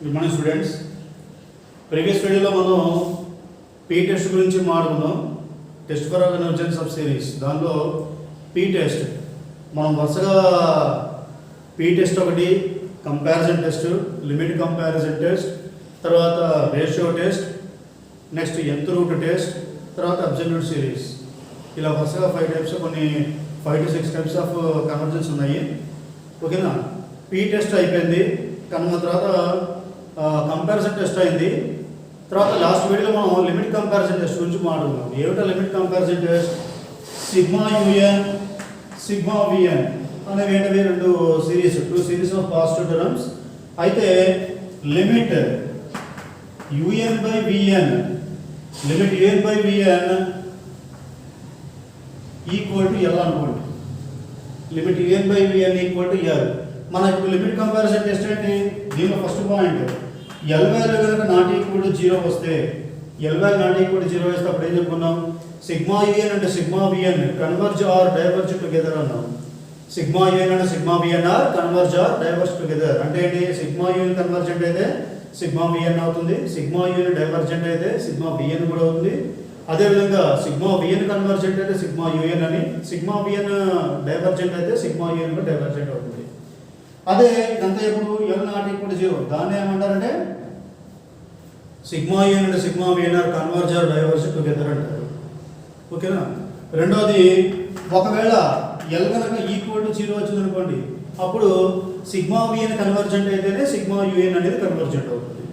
Good morning students. Previous వీడియోలో మనం P test గురించి మాట్లాడుకున్నాం. Test for convergence of series. దానిలో పీ టెస్ట్ మనం వరుసగా పీ టెస్ట్ ఒకటి, comparison test, limit comparison test, తర్వాత ratio test, next nth root test, తర్వాత అబ్సల్యూట్ సిరీస్, ఇలా వరుసగా 5 టైప్స్, కొన్ని 5 to 6 టైప్స్ ఆఫ్ కన్వర్జెన్స్ ఉన్నాయి. ఓకేనా? పీ టెస్ట్ అయిపోయింది. తర్వాత కంపారిజన్ టెస్ట్ అయింది. తర్వాత లాస్ట్ వీడియోలో మనం లిమిట్ కంపారిజన్ టెస్ట్ గురించి మాట్లాడుకున్నాం. ఏమిటో limit comparison test? Sigma u n, sigma v n అనేవి ఏంటవి? Two series of positive terms. అయితే limit u n by v n, limit u n by v n equal to l అనుకోండి. Limit u n by v n equal to l. మన ఇప్పుడు limit comparison test ఏంటి? దీనిలో first point, l value కనుక not equal to 0 వస్తే, l value not equal to 0 వస్తే అప్పుడు ఏం చెప్పుకున్నాం? సిగ్మా యూఎన్ అంటే sigma v n converge or diverge together అన్నాం. సిగ్మా యూఎన్ అంటే sigma v n or converge or diverge together. అంటే ఏంటి? సిగ్మా యూఎన్ కన్వర్జెంట్ అయితే సిగ్మా విఎన్ అవుతుంది, సిగ్మా యూఎన్ డైవర్జెంట్ అయితే సిగ్మా విఎన్ కూడా అవుతుంది. అదేవిధంగా సిగ్మా విఎన్ కన్వర్జెంట్ అయితే సిగ్మా యూఎన్ అని, సిగ్మా విఎన్ డైవర్జెంట్ అయితే సిగ్మా యూఎన్ కూడా డైవర్జెంట్ అవుతుంది. అదే ఇదంతా ఎప్పుడు ఎల్ నాట్ ఈక్వల్ 0, దాన్ని ఏమంటారంటే సిగ్మా యూఎన్ అంటే sigma v n or converge or diverge together అంటారు. ఓకేనా? రెండోది, ఒకవేళ ఎల్ కనుక ఈక్వల్ టు 0 వచ్చింది అనుకోండి, అప్పుడు సిగ్మా విఎన్ కన్వర్జెంట్ అయితేనే సిగ్మా యూఎన్ అనేది కన్వర్జెంట్ అవుతుంది.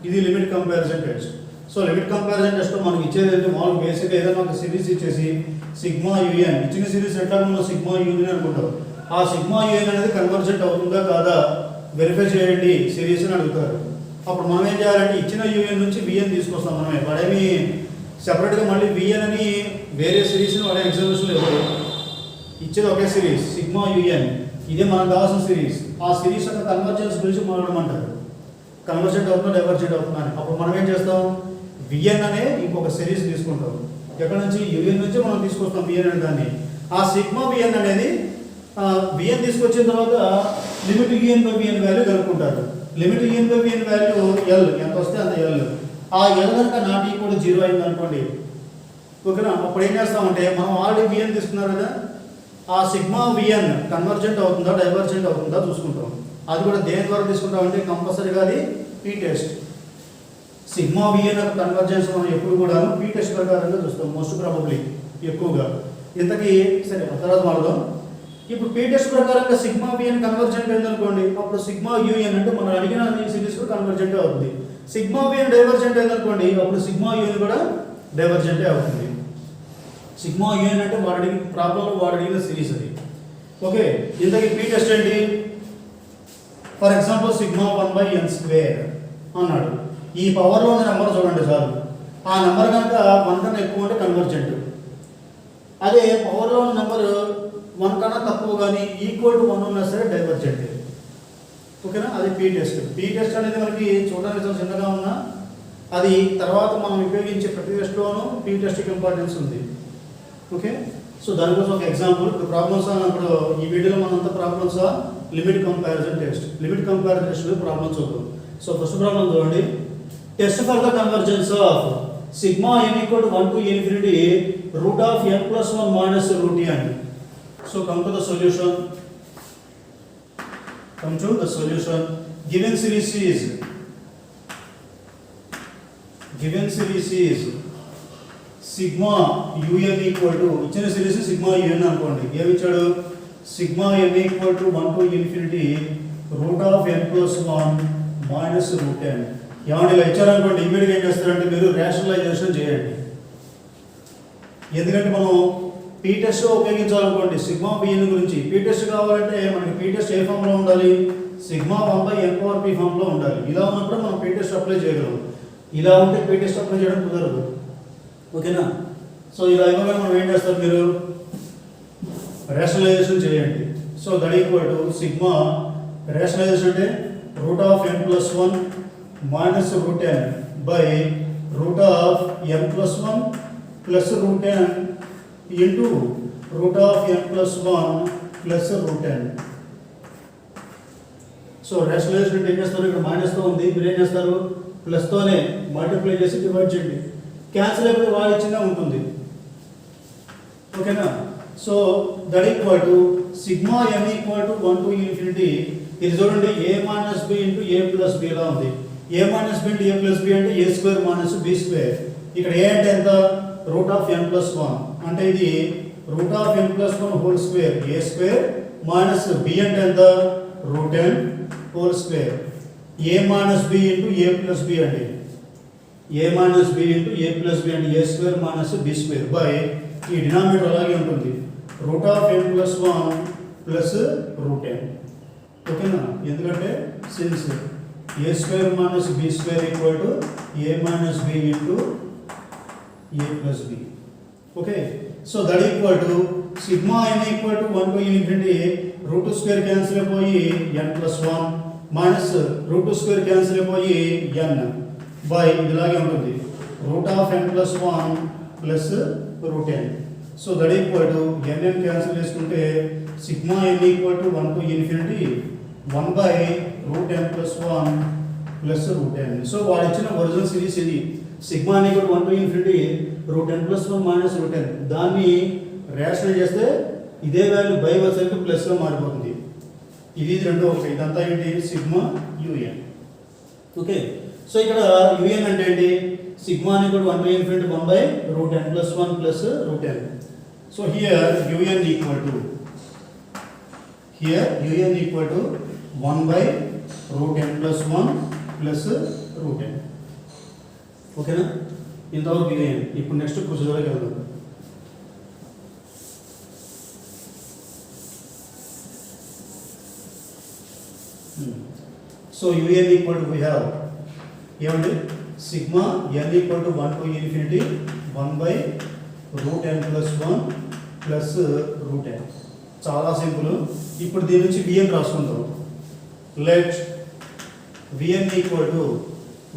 ఇది limit comparison test. So limit comparison test మనకి ఇచ్చేది ఏంటి? మామూలుగా బేసిక్గా ఏదైనా ఒక సిరీస్ ఇచ్చేసి సిగ్మా యూఎన్, ఇచ్చిన సిరీస్ ఎట్లా మనం సిగ్మా యూఎన్ అనుకుంటాం. ఆ సిగ్మా యూఎన్ అనేది కన్వర్జెంట్ అవుతుందా కాదా వెరిఫై చేయండి సిరీస్ అని అడుగుతారు. అప్పుడు మనం ఏం చేయాలంటే ఇచ్చిన యూఎన్ నుంచి విఎన్ తీసుకొస్తాం. మనమే వాడేమి సెపరేట్గా మళ్ళీ విఎన్ అని వేరే సిరీస్ని వాడే ఎగ్జామినేషన్లో ఇవ్వరు. ఇచ్చేది ఒకే సిరీస్ సిగ్మా యూఎన్, ఇదే మనకు కావాల్సిన సిరీస్. ఆ సిరీస్ యొక్క కన్వర్జెన్స్ గురించి మాట్లాడమంటారు. కన్వర్జెంట్ అవుతుందా డైవర్జెంట్ అవుతుందా అని. అప్పుడు మనం ఏం చేస్తాం? విఎన్ అనే ఇంకొక సిరీస్ తీసుకుంటాం. ఎక్కడ నుంచి? యూఎన్ నుంచి మనం తీసుకొస్తాం విఎన్ అనే దాన్ని. ఆ సిగ్మా విఎన్ అనేది విఎన్ తీసుకొచ్చిన తర్వాత limit u n by v n value కనుక్కుంటారు. Limit u n by v n value l, ఎంత వస్తే అంత ఎల్. ఆ ఎల్ కనుక నాట్ ఈక్వల్ టు 0 అయింది అనుకోండి, ఓకేనా? అప్పుడు ఏం చేస్తామంటే మనం ఆల్రెడీ విఎన్ తీసుకున్నారు కదా, ఆ సిగ్మా విఎన్ కన్వర్జెంట్ అవుతుందా డైవర్జెంట్ అవుతుందా చూసుకుంటాం. అది కూడా దేని ద్వారా తీసుకుంటామంటే కంపల్సరీగా అది పీ టెస్ట్. సిగ్మా విఎన్ యొక్క కన్వర్జెన్స్ మనం ఎప్పుడు కూడా పీ టెస్ట్ ప్రకారంగా చూస్తాం, మోస్ట్ ప్రాబబ్లీ ఎక్కువగా. ఇంతకీ సరే తర్వాత మాట్లాడదాం. ఇప్పుడు పీ టెస్ట్ ప్రకారంగా సిగ్మా విఎన్ కన్వర్జెంట్ అయిందనుకోండి, అప్పుడు సిగ్మా యూఎన్ అంటే మనం అడిగిన సిరీస్ కూడా కన్వర్జెంట్ అవుతుంది. సిగ్మా విఎన్ డైవర్జెంట్ అయిందనుకోండి, అప్పుడు సిగ్మా యూఎన్ కూడా డైవర్జెంటే అవుతుంది. సిగ్మా యూఎన్ అంటే వాడు అడిగిన ప్రాబ్లంలో వాడు అడిగిన సిరీస్ అది. ఓకే, ఇంతకీ పీ టెస్ట్ ఏంటి? ఫర్ ఎగ్జాంపుల్ సిగ్మా 1/n² అన్నాడు. ఈ పవర్లో ఉన్న నెంబర్ చూడండి చాలు. ఆ నెంబర్ కనుక 1 కన్నా ఎక్కువ అంటే కన్వర్జెంట్. అదే పవర్లో ఉన్న నెంబర్ 1 కన్నా తక్కువ కానీ ఈక్వల్ టు 1 ఉన్నా సరే డైవర్జెంట్. ఓకేనా? అది పీ టెస్ట్. పీ టెస్ట్ అనేది మనకి చూడడానికి చాలా చిన్నగా ఉన్నా అది తర్వాత మనం ఉపయోగించే ప్రతి టెస్ట్లోనూ పీ టెస్ట్కి ఇంపార్టెన్స్ ఉంది. ఓకే, సో దానికోసం ఒక ఎగ్జాంపుల్. ఇప్పుడు ప్రాబ్లమ్స్ అన్నప్పుడు ఈ వీడియోలో మనంతా problems limit comparison test. Limit comparison test problems చూద్దాం. సో ఫస్ట్ ప్రాబ్లం చూడండి. Test for the convergence of sigma n equal to 1 to infinity root of n plus 1 minus root n. So come to the solution. Given series is sigma u n equal to, ఇచ్చిన series sigma u n అనుకోండి. ఏమి ఇచ్చాడు? Sigma n equal to 1 to infinity root of n plus 1 minus root n. ఏమంటే ఇలా ఇచ్చారనుకోండి, ఇమీడియట్గా ఏం చేస్తారంటే మీరు రేషనలైజేషన్ చేయండి. ఎందుకంటే మనం పీ టెస్ట్ ఉపయోగించాలనుకోండి సిగ్మా విఎన్ గురించి. పీ టెస్ట్ కావాలంటే మనకి పీ టెస్ట్ ఏ ఫామ్లో ఉండాలి? సిగ్మా 1/n⁴p ఫామ్లో ఉండాలి. ఇలా ఉన్నప్పుడు మనం పీ టెస్ట్ అప్లై చేయగలం. ఇలా ఉంటే పీ టెస్ట్ అప్లై చేయడం కుదరదు. ఓకేనా? సో ఇలా ఇవ్వగానే మనం ఏం చేస్తారు? మీరు రేషనలైజేషన్ చేయండి. So that equal to sigma rationalisation అంటే root of n plus 1 minus root n by root of n plus 1 plus root n into root of n plus 1 plus root n. So rationalization ఏం చేస్తారు? ఇక్కడ మైనస్తో ఉంది, మీరు ఏం చేస్తారు, ప్లస్తోనే మల్టిప్లై చేసి డివైడ్ చేయండి. క్యాన్సిల్ అయిపోతే వాడు ఇచ్చిందే ఉంటుంది. ఓకేనా? So that equal to sigma n equal to 1 to infinity. ఇది చూడండి a minus b into a plus b లా ఉంది. a minus b into a plus b అంటే a square minus b square. ఇక్కడ ఏ అంటే ఎంత, రూట్ ఆఫ్ n ప్లస్ 1 అంటే ఇది root of n plus 1 whole square a square minus b అంటే ఎంత, root n whole square. A minus b into a plus b అంటే a minus b into a plus b అంటే a square minus b square by ఈ denominator అలాగే ఉంటుంది, root of n plus 1 plus root n. ఓకేనా? ఎందుకంటే since a square minus b square equal to a minus b into a plus b. Okay, so that equal to sigma n equal to 1 to infinity root square cancel అయిపోయి n plus 1 minus root square cancel అయిపోయి n by ఇలాగే ఉంటుంది, root of n plus 1 plus root n. So that equal to n cancel చేసుకుంటే sigma n equal to 1 to infinity 1 by root n plus 1 plus root n. So వాడు ఇచ్చిన original series ఇది, sigma n equal 1 to infinity root n plus 1 minus root n. దాన్ని rational చేస్తే ఇదే value by వచ్చేసరికి ప్లస్గా మారిపోతుంది. ఇది రెండు ఒకటి, ఇదంతా ఏంటి, సిగ్మా యూఎన్. ఓకే, సో ఇక్కడ యూఎన్ అంటే ఏంటి, sigma n equal 1 to infinity 1 by root n plus 1 plus root n. So here UN equal to 1 by root n plus 1 plus root n. ఓకేనా? ఇంతవరకు యూఎన్. ఇప్పుడు నెక్స్ట్ ప్రొసీజర్కి వెళ్దాం. So u n equal to we have ఏమండి, sigma n equal to 1 to infinity 1 by root n plus 1 plus root n. చాలా simple. ఇప్పుడు దీని నుంచి విఎన్ రాసుకుందాం. లెట్ విఎన్ ఈక్వల్ టు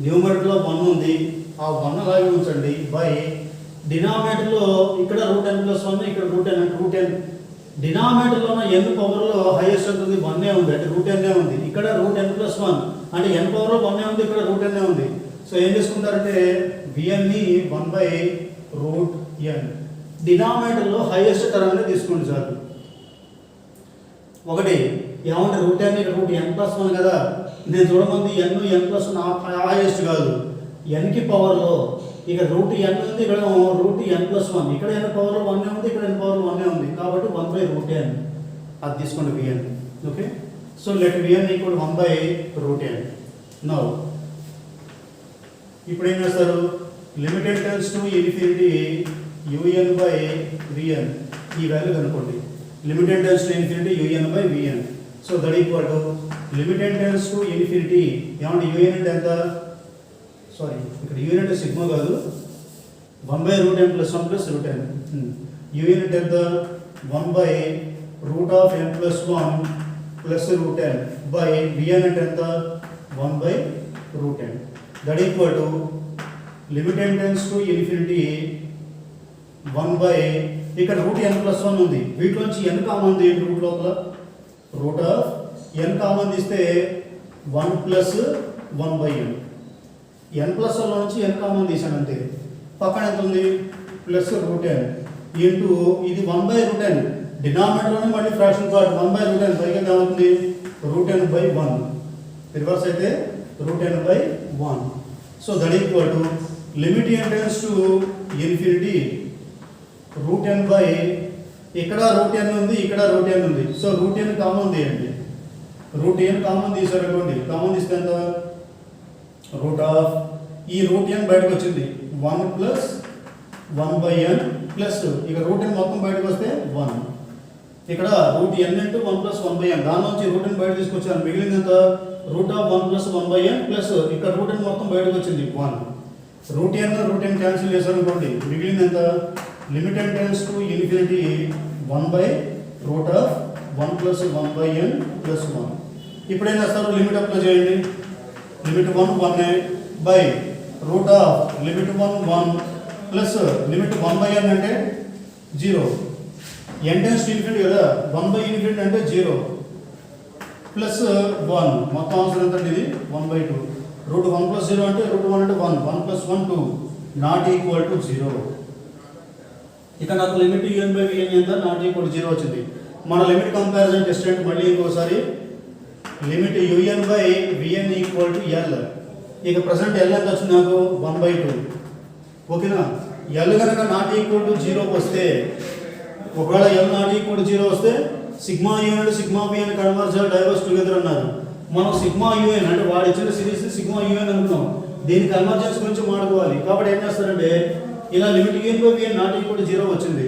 న్యూమరేటర్లో 1 ఉంది, ఆ 1 అలాగే ఉంచండి బై డినామినేటర్లో ఇక్కడ రూట్ n ప్లస్ 1 ఇక్కడ రూట్ n డినామినేటర్లో n పవర్లో హైయెస్ట్ ఎంత ఉంది, 1 ఉంది అంటే రూట్ n ఉంది. ఇక్కడ రూట్ n ప్లస్ 1 అంటే n పవర్లో 1 ఉంది, ఇక్కడ రూట్ n ఉంది. సో ఏం చేసుకుంటారంటే విఎన్ ని 1 బై రూట్ n డినామినేటర్లో హైయెస్ట్ టర్మ్ తీసుకోండి చాలు. ఒకటి ఏమంటే రూట్ n ఇక్కడ రూట్ n ప్లస్ 1 కదా, నేను చూడమంది n ప్లస్ 1 హైయెస్ట్ కాదు, nకి పవర్లో ఇక్కడ రూట్ n ఉంది, ఇక్కడ రూట్ n ప్లస్ 1, ఇక్కడ n పవర్లో 1 ఉంది, ఇక్కడ n పవర్లో 1 ఉంది కాబట్టి 1 బై రూట్ n అది తీసుకోండి v n. Okay, so let v n equal 1 by root n. Now ఇప్పుడు ఏం చేస్తారు, limited tends to infinity un by vn ఈ వాల్యూ కనుక్కోండి. Limited tends to infinity un by vn. So that equal to limited tends to infinity ఏమంటే un అంటే ఎంత, sorry ఇక్కడ un అంటే సిగ్మా కాదు, 1 by root n plus 1 plus root n. un అంటే ఎంత, 1 by root of n plus 1 plus root n by vn అంటే ఎంత, 1 by root n. That equal to limited tends to infinity 1 by ఇక్కడ root n plus 1 ఉంది, వీటిలోంచి n common ఉంది route లోపల, route of n common తీస్తే 1 plus 1 by n. n plus 1 నుంచి n common తీసాను అంతే, పక్కన ఎంత ఉంది ప్లస్ రూట్ n ఇంటూ ఇది 1 బై రూట్ n డినామినేటర్లోనే మళ్ళీ fraction part 1 by root n పైకి ఎంత అవుతుంది రూట్ n బై 1, రివర్స్ అయితే root n by 1. So that equal to limit n tends to infinity root n by ఇక్కడ root n ఉంది, ఇక్కడ రూట్ n ఉంది. సో రూట్ n కామన్ తీయండి, root n common తీసారు అనుకోండి, కామన్ తీస్తే ఎంత రూట్ ఆఫ్ ఈ రూట్ n బయటకు వచ్చింది 1 ప్లస్ 1 బై n ప్లస్ ఇక రూట్ n మొత్తం బయటకు వస్తే 1, ఇక్కడ root n into 1 plus 1 by n దాని నుంచి రూట్ n బయట తీసుకొచ్చాను, మిగిలింది ఎంత root of 1 plus 1 by n plus ఇక్కడ రూట్ n మొత్తం బయటకు వచ్చింది 1. రూట్ n క్యాన్సిల్ చేశారు అనుకోండి, మిగిలింది ఎంత limited tends to infinity 1 by root of 1 plus 1 by n plus 1. ఇప్పుడు ఏం చేస్తారు, లిమిట్ అప్లై చేయండి, limit 1 1 by root of limit 1 1 plus limit 1 by n అంటే 0, n టెన్స్ టు ఇన్ఫినిటీ కదా, 1 బై ఇన్ఫినిటీ అంటే 0 ప్లస్ 1 మొత్తం అవసరం ఎంత ఇది 1 బై 2 రూట్ 1 ప్లస్ 0 అంటే రూట్ 1 అంటే 1, 1 ప్లస్ 1 2, నాట్ ఈక్వల్ టు 0. ఇక నాకు లిమిట్ యూఎన్ బై విఎన్ ఎంత, నాట్ ఈక్వల్ టు 0 వచ్చింది. మన లిమిట్ కంపారిజన్ టెస్ట్ అంటే మళ్ళీ ఇంకోసారి limit u n by v n equal to L. ఇక ప్రజెంట్ ఎల్ ఎంత వచ్చింది నాకు 1/2. ఓకేనా. ఎల్ కనుక నాట్ ఈక్వల్ టు 0 వస్తే, ఒకవేళ ఎల్ నాట్ ఈక్వల్ టు 0 వస్తే sigma u n and sigma v n converge diverge together అన్నారు. మనం సిగ్మా యూఎన్ అంటే వాడు ఇచ్చిన సిరీస్ సిగ్మా యూఎన్ అనుకున్నాం, దీని కన్వర్జెన్స్ గురించి మాట్లాడుకోవాలి. కాబట్టి ఏం చేస్తారంటే ఇలా limit u n by v n not equal to 0 వచ్చింది,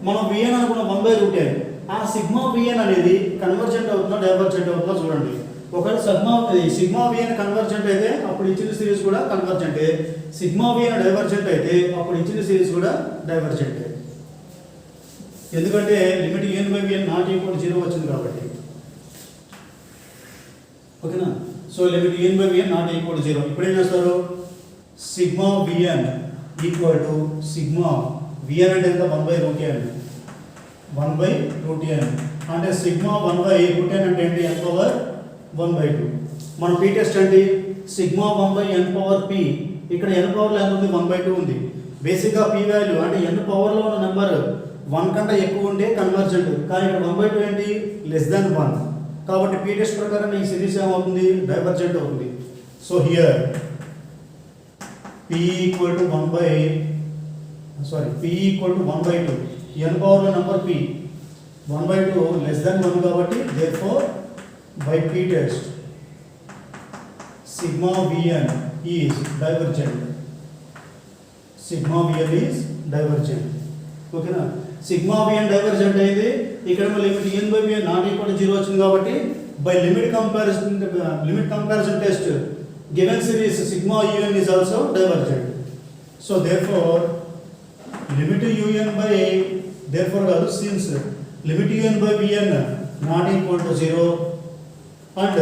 మనం విఎన్ అనుకున్న 1/√n. ఆ సిగ్మా విఎన్ అనేది కన్వర్జెంట్ అవుతుందా డైవర్జెంట్ అవుతుందా చూడండి. ఒకవేళ సిగ్మా విఎన్ కన్వర్జెంట్ అయితే అప్పుడు ఇచ్చిన సిరీస్ కూడా కన్వర్జెంటే, సిగ్మా విఎన్ డైవర్జెంట్ అయితే అప్పుడు ఇచ్చిన సిరీస్ కూడా డైవర్జెంటే. ఎందుకంటే limit u n by v n not equal to 0 వచ్చింది కాబట్టి. ఓకేనా. So limit u n by v n not equal to 0. ఇప్పుడు ఏం చేస్తారు, sigma v n equal to sigma v n అంటే ఎంత 1/√n, 1/√n అంటే సిగ్మా 1/√n అంటే ఏంటి, n పవర్ 1/2. మన పీ టెస్ట్ ఏంటి, సిగ్మా 1/n పవర్ p. ఇక్కడ n పవర్లో ఎంత ఉంది, 1/2 ఉంది. బేసిక్గా p వాల్యూ అంటే n పవర్లో ఉన్న నెంబర్ 1 కంటే ఎక్కువ ఉంటే కన్వర్జెంట్, కానీ ఇక్కడ 1/2 ఏంటి, <1. కాబట్టి పీ టెస్ట్ ప్రకారం ఈ సిరీస్ ఏమవుతుంది, డైవర్జెంట్ అవుతుంది. So here p equal to 1/2, n పవర్లో నెంబర్ p 1/2 <1 కాబట్టి therefore by p test sigma vn is divergent. ఓకేనా. సిగ్మా విఎన్ డైవర్జెంట్ అయితే ఇక్కడ limit n by v n not equal to 0 వచ్చింది కాబట్టి by limit comparison test given series sigma u n is also divergent. So therefore limit u n by కాదు, since limit u n by v n not equal to 0 and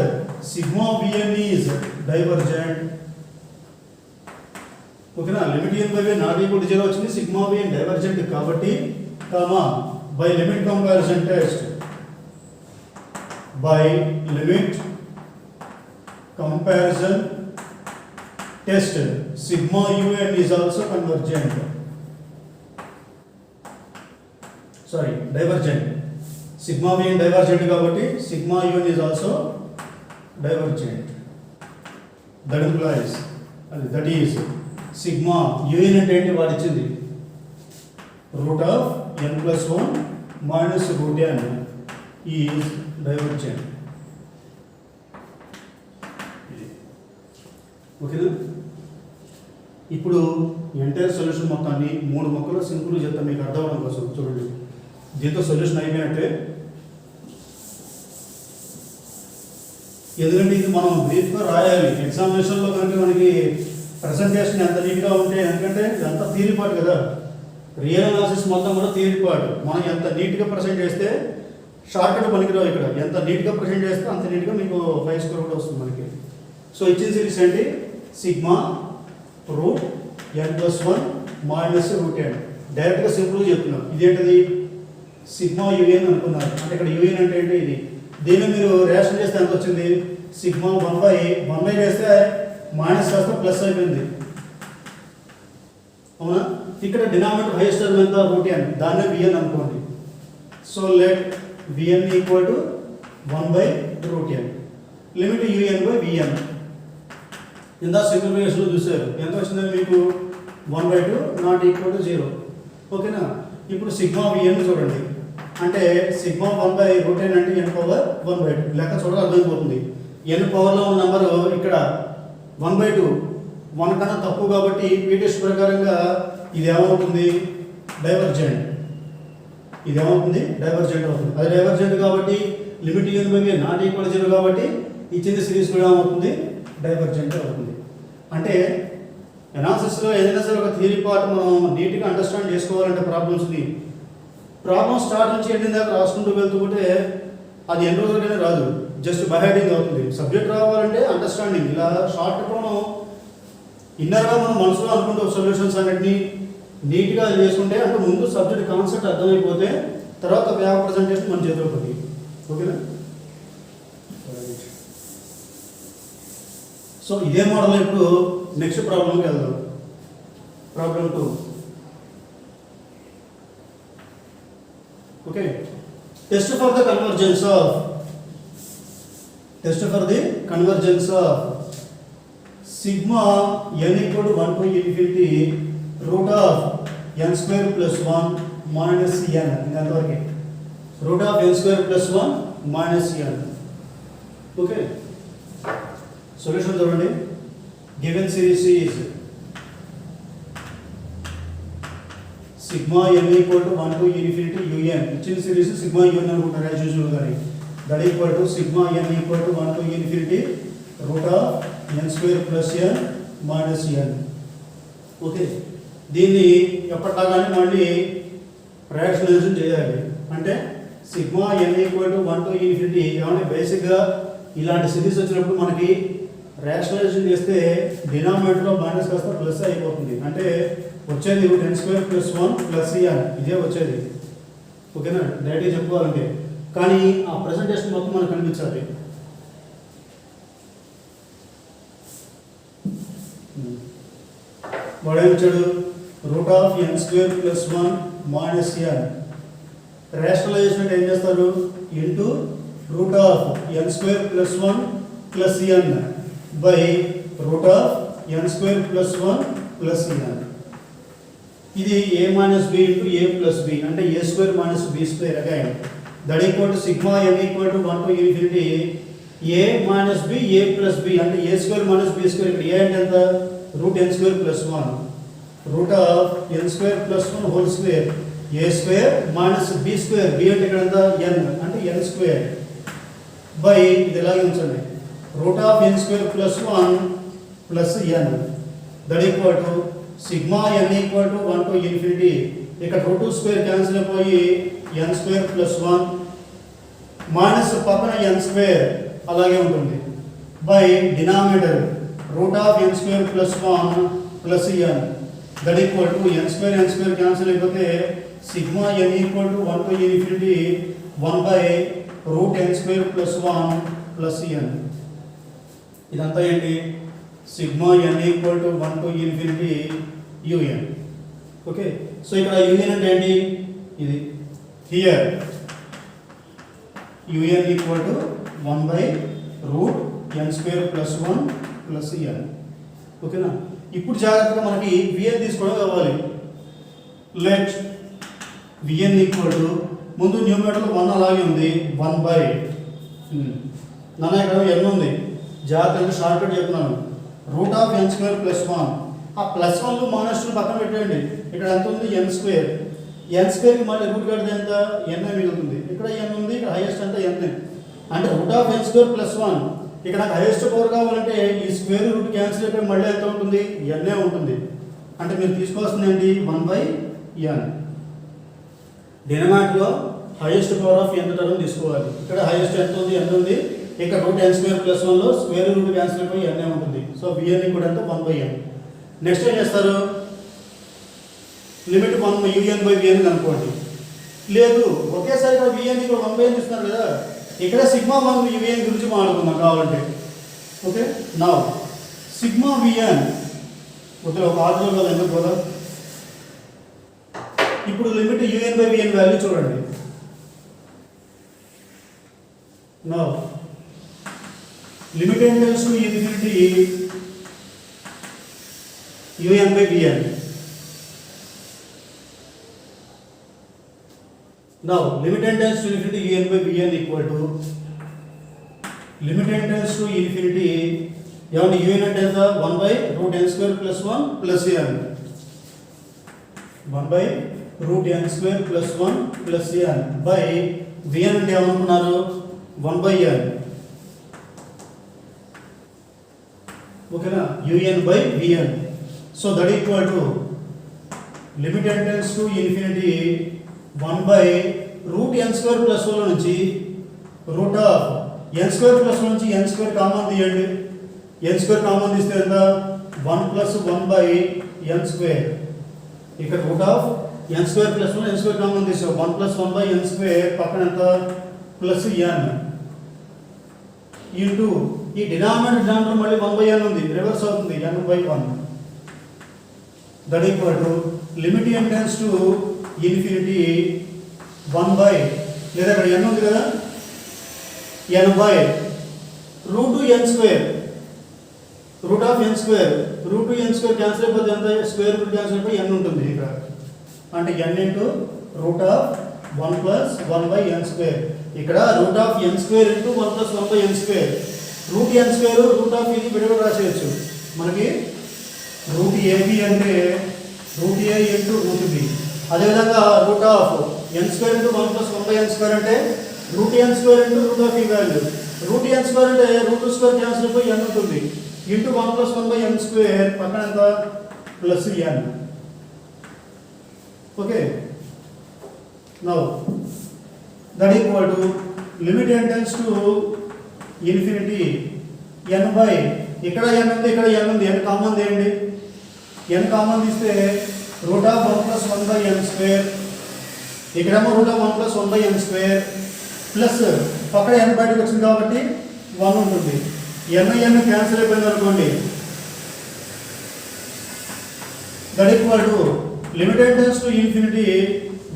sigma vn is divergent. ఓకేనా. Limit u n by v n not equal to 0 వచ్చింది, sigma v n divergent కాబట్టి by limit comparison test sigma un is also divergent. Sigma v n divergent కాబట్టి sigma un is also divergent. That is sigma un అంటే ఏంటి, వాడు ఇచ్చింది √n+1 -√n is divergent. ఓకేనా. ఇప్పుడు entire solution మొత్తాన్ని 3 మొక్కలు సింపుల్ చెప్తాను మీకు అర్థం అవడం కోసం. చూడండి, దీంతో సొల్యూషన్ అయిపోయినట్టే. ఎందుకంటే ఇది మనం బ్రీఫ్గా రాయాలి. ఎగ్జామినేషన్లో కనుక మనకి ప్రజెంటేషన్ ఎంత నీట్గా ఉంటే, ఎందుకంటే ఇదంతా థియరీ పార్ట్ కదా, రియల్ అనాలిసిస్ మొత్తం కూడా థియరీ పార్ట్. మనం ఎంత నీట్గా ప్రజెంట్ చేస్తే షార్ట్ కట్ పనికిరావు. ఇక్కడ ఎంత నీట్గా ప్రజెంట్ చేస్తే అంత నీట్గా మీకు 5 స్కోర్ కూడా వస్తుంది మనకి. సో ఇచ్చిన సిరీస్ ఏంటి, సిగ్మా √n+1 -√n. డైరెక్ట్గా సింపుల్గా చెప్తున్నాం. ఇదేంటిది, సిగ్మా యూఎన్ అనుకున్నారు. అంటే ఇక్కడ యూఎన్ అంటే ఏంటి, ఇది. దీన్ని మీరు రేషన్ చేస్తే ఎంత వచ్చింది, సిగ్మా 1/1 చేస్తే మైనస్ కాస్త ప్లస్ అయిపోయింది, అవునా. ఇక్కడ డినామినేటర్ హైయెస్ట్ టర్మ్ ఎంత, √n, దాన్నే విఎన్ అనుకోండి. So let v n equal to 1/√n. Limit u n by v n. ఇందా సింప్లిఫికేషన్లో చూసారు ఎంత వచ్చిందని మీకు, 1/2 నాట్ ఈక్వల్ టు 0. ఓకేనా. ఇప్పుడు సిగ్మా విఎన్ చూడండి, అంటే సిగ్మా 1/√n అంటే n పవర్ 1/2. లెక్క చూడాలి, అర్థమైపోతుంది. n పవర్లో ఉన్న నెంబరు ఇక్కడ 1/2, 1 కన్నా తక్కువ కాబట్టి పీ టెస్ట్ ప్రకారంగా ఇది ఏమవుతుంది, డైవర్జెంట్. అవుతుంది. అది డైవర్జెంట్ కాబట్టి limit u n by v n not equal to 0 కాబట్టి ఇచ్చిన సిరీస్ కూడా ఏమవుతుంది, డైవర్జెంట్ అవుతుంది. అంటే ఎనాలిసిస్లో ఏదైనా సరే ఒక థియరీ పార్ట్ మనం నీట్గా అండర్స్టాండ్ చేసుకోవాలంటే ప్రాబ్లమ్ స్టార్ట్ నుంచి ఎండింగ్ దాకా రాసుకుంటూ వెళ్తుంటే అది ఎన్ని రోజులకైనా రాదు, జస్ట్ బై హెడింగ్ అవుతుంది. సబ్జెక్ట్ రావాలంటే అండర్స్టాండింగ్. ఇలా షార్ట్ కట్ మనం ఇన్నర్గా మనం మనసులో అనుకుంటూ సొల్యూషన్స్ అన్నిటిని నీట్గా చేసుకుంటే, అంటే ముందు సబ్జెక్ట్ కాన్సెప్ట్ అర్థమైపోతే తర్వాత పేపర్ ప్రజెంటేషన్ మన చేతిలో పడుతుంది. ఓకేనా. సో ఇదే మోడల్ ఇప్పుడు నెక్స్ట్ ప్రాబ్లంకి వెళ్దాం. Problem 2. Okay, test for the convergence of sigma n equal to 1 to infinity root of n square plus 1 minus n. ఇంతవరకు root of n square plus 1 minus n. Okay, solution చూడండి. Given series is sigma n equal to 1 to infinity un. ఇచ్చిన series sigma un అనుకుంటారు as usual గాని. That equal to sigma n equal to 1 to infinity root of n square plus n minus n. Okay, దీన్ని ఎప్పటిలాగానే మళ్ళీ rationalization చేయాలి. అంటే sigma n equal to 1 to infinity ఏమంటే బేసిక్గా ఇలాంటి సిరీస్ వచ్చినప్పుడు మనకి రేషనలైజేషన్ చేస్తే డినామినేటర్లో మైనస్ కాస్త ప్లస్ అయిపోతుంది. అంటే వచ్చేది root n square plus 1 plus n ఇదే వచ్చేది. ఓకేనా, డైరెక్ట్గా చెప్పుకోవాలంటే. కానీ ఆ ప్రెజెంటేషన్ మొత్తం మనకు కనిపించాలి. వాడు ఏమిచ్చాడు? Root of n square plus 1 minus n. Rationalization అంటే ఏం చేస్తారు? Into root of n square plus 1 plus n by root of n square plus 1 plus n. ఇది a minus b into a plus b అంటే a square minus b square again. That equal to sigma n equal to 1 to infinity a minus b a plus b అంటే a square minus b square. ఇక్కడ a అంటే ఎంత? Root n square plus 1 root of n square plus 1 whole square a square minus b square. b అంటే ఇక్కడ ఎంత? n అంటే n square by ఇది ఇలాగే ఉంచండి root of n square plus 1 plus n. That equal to sigma n equal to 1 to infinity. ఇక్కడ root square cancel అయిపోయి n square plus 1 minus పక్కన n స్క్వేర్ అలాగే ఉంటుంది by denominator root of n square plus 1 plus n. That equal to n square cancel అయిపోతే sigma n equal to 1 to infinity 1 by root n square plus 1 plus n. ఇదంతా ఏంటి? Sigma n equal to 1 to infinity un. Okay, so ఇక్కడ un అంటే ఏంటి? ఇది here un equal to 1 by root n square plus 1 plus n. ఓకేనా, ఇప్పుడు జాగ్రత్తగా మనకి vn తీసుకోవడం కావాలి. లెట్ vn ఈక్వల్ టు ముందు న్యూమరేటర్లో 1 అలాగే ఉంది 1 బై నాన్న ఇక్కడ n ఉంది. జాగ్రత్తగా షార్ట్ కట్ చెప్తున్నాను. Route of n square plus 1 ఆ ప్లస్ 1 మైనస్ 2 పక్కన పెట్టండి. ఇక్కడ ఎంత ఉంది? n square. n స్క్వేర్కి మళ్ళీ రూట్ కడితే ఎంత? n మిగులుతుంది. ఇక్కడ n ఉంది, ఇక్కడ హైయెస్ట్ ఎంత? n. అంటే root of n square plus 1 ఇక్కడ నాకు హైయెస్ట్ పవర్ కావాలంటే ఈ స్క్వేర్ రూట్ క్యాన్సిల్ అయిపోయి మళ్ళీ ఎంత ఉంటుంది? n ఉంటుంది. అంటే మీరు తీసుకోవాల్సింది ఏంటి? 1 బై n. డినామినేటర్లో highest power of n term తీసుకోవాలి. ఇక్కడ హైయెస్ట్ ఎంత ఉంది? n ఉంది. ఇక్కడ రూట్ n స్క్వేర్ ప్లస్ 1లో స్క్వేర్ రూట్ క్యాన్సిల్ అయిపోయి n ఉంటుంది. సో vn కూడా ఎంత? 1 బై n. నెక్స్ట్ ఏం చేస్తారు? లిమిట్ 1 un బై vn అనుకోండి. లేదు, ఒకేసారి ఇక్కడ vn ఇక్కడ 1 బై n ఇస్తున్నారు కదా, ఇక్కడ సిగ్మా 1 vn గురించి మాట్లాడుకుందాం కావాలంటే. Okay, now sigma vn okay ఒక ఆర్డర్ కదా ఎందుకు కదా. ఇప్పుడు limit un by vn value చూడండి. Now limit tends to infinity un by vn. Now limit n tends to infinity un by vn equal to limit n tends to infinity un అంటే ఎంత? 1 by root n square plus 1 plus n. 1 by root n square plus 1 plus n by vn అంటే ఏమనుకున్నారు? 1 by n. ఓకేనా, un by vn. So that equal to limit n tends to infinity 1 by root n square plus 1 నుంచి root of n square plus 1 నుంచి n square common తీయండి. n square common తీస్తే ఎంత? 1 plus 1 by n square. ఇక్కడ root of n square plus 1 n square common తీసావు 1 plus 1 by n square పక్కన ఎంత? Plus n into ఈ డినామినేటర్ మళ్ళీ 1/n ఉంది, రివర్స్ అవుతుంది n/1. That equal to limit n tends to infinity 1 లేదా ఇక్కడ n ఉంది కదా, n/√n². Root of n square, √n² cancel అయిపోతే ఎంత, స్క్వేర్ రూట్ క్యాన్సిల్ అయిపోయి n ఉంటుంది ఇక్కడ, అంటే n into root of 1 + 1/n². ఇక్కడ root of n² into 1 + 1/n². √n² root of ఇది విడిగా రాసేయచ్చు మనకి. √ab అంటే √a ఇంటూ √b. అదేవిధంగా root of n² into 1 + 1/n² అంటే √n² ఇంటూ రూట్ ఆఫ్ ఈ వాల్యూ. √n² అంటే √2² క్యాన్సిల్ అయిపోయి n ఉంటుంది, ఇంటూ 1 + 1/n² పక్కన ఎంత plus n. Okay, now that equal to limit n tends to infinity n/, ఇక్కడ n ఉంది, ఇక్కడ n ఉంది, n కామన్ తీయండి. n కామన్ తీస్తే రూట్ ఆఫ్ 1 + 1/n², ఇక్కడేమో రూట్ ఆఫ్ 1 + 1/n² ప్లస్ పక్కన n బయటకు వచ్చింది కాబట్టి 1 ఉంటుంది. n క్యాన్సిల్ అయిపోయింది అనుకోండి. That equal to limit n tends to infinity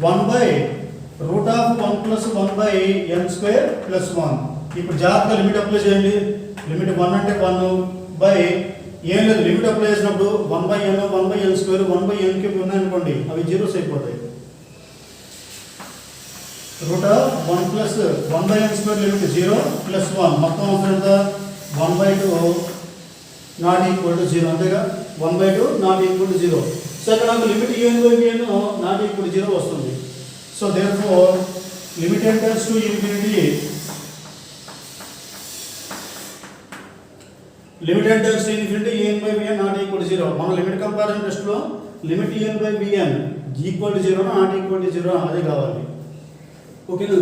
1/√1 + 1/n² plus 1. ఇప్పుడు జాగ్రత్తగా లిమిట్ అప్లై చేయండి. లిమిట్ 1 అంటే 1 ఏం లేదు, లిమిట్ అప్లై చేసినప్పుడు 1/n 1/n² 1/n³ ఉన్నాయనుకోండి, అవి జీరోస్ అయిపోతాయి. √1 + 1/n² లిమిట్ 0 ప్లస్ 1 మొత్తం అవసరం ఎంత, 1/2 నాట్ ఈక్వల్ టు 0, అంతేగా, 1/2 నాట్ ఈక్వల్ టు 0. సో ఇక్కడ నాకు limit n/n not equal to 0 వస్తుంది. So therefore limit n tends to infinity, limit n tends to infinity n/n not equal to 0. మన limit comparison టెస్ట్లో limit n/n equal to 0 not equal to 0 అదే కావాలి. ఓకేనా?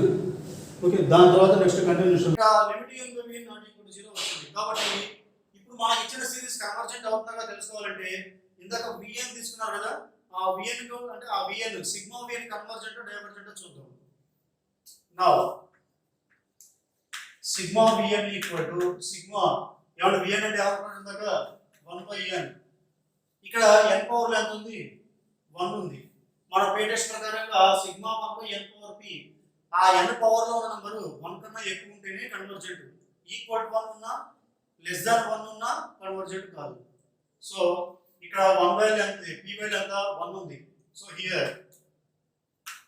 Okay, దాని తర్వాత next continuation. Limit n/n not equal to 0 వస్తుంది. కాబట్టి ఇప్పుడు మనకి ఇచ్చిన సిరీస్ కన్వర్జెంట్ అవుతుందా తెలుసుకోవాలంటే ఇందాక vn తీసుకున్నారు కదా, ఆ vn అంటే ఆ vn sigma vn convergent divergent చూద్దాం. Now sigma vn equal to sigma ఏమంటే vn అంటే ఏమనుకున్నాం ఇందాక 1/n. ఇక్కడ n పవర్ ఎంత ఉంది, 1 ఉంది. మన పే టెస్ట్ ప్రకారంగా సిగ్మా 1/n⁴p, ఆ n పవర్ లో ఉన్న నంబర్ 1 కన్నా ఎక్కువ ఉంటేనే కన్వర్జెంట్. ఈక్వల్ టు 1 ఉన్నా లెస్ దాన్ 1 ఉన్నా కన్వర్జెంట్ కాదు. సో ఇక్కడ 1 బై ఎంత, p బై ఎంత 1 ఉంది. So here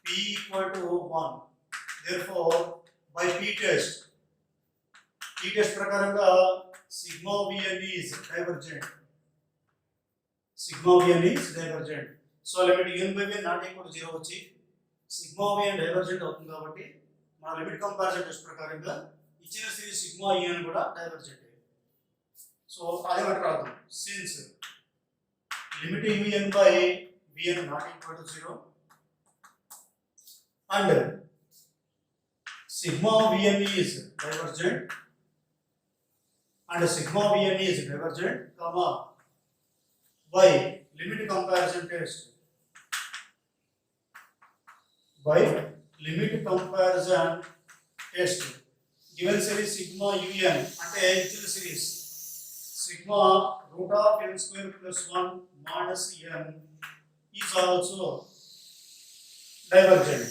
p equal to 1. Therefore by p test ప్రకారంగా sigma vn is divergent. Sigma vn is divergent. So limit n/n not equal to 0 వచ్చి sigma vn divergent అవుతుంది. కాబట్టి మన లిమిట్ కంపారిజన్ టెస్ట్ ప్రకారంగా ఇచ్చిన series sigma en కూడా divergent. So అదే మాట రాద్దాం. Since limit un/vn not equal to 0 and sigma vn is divergent and sigma vn is divergent, comma by limit comparison test, by limit comparison test given series sigma un అంటే ఇచ్చిన series sigma √n² + 1 - n is also divergent.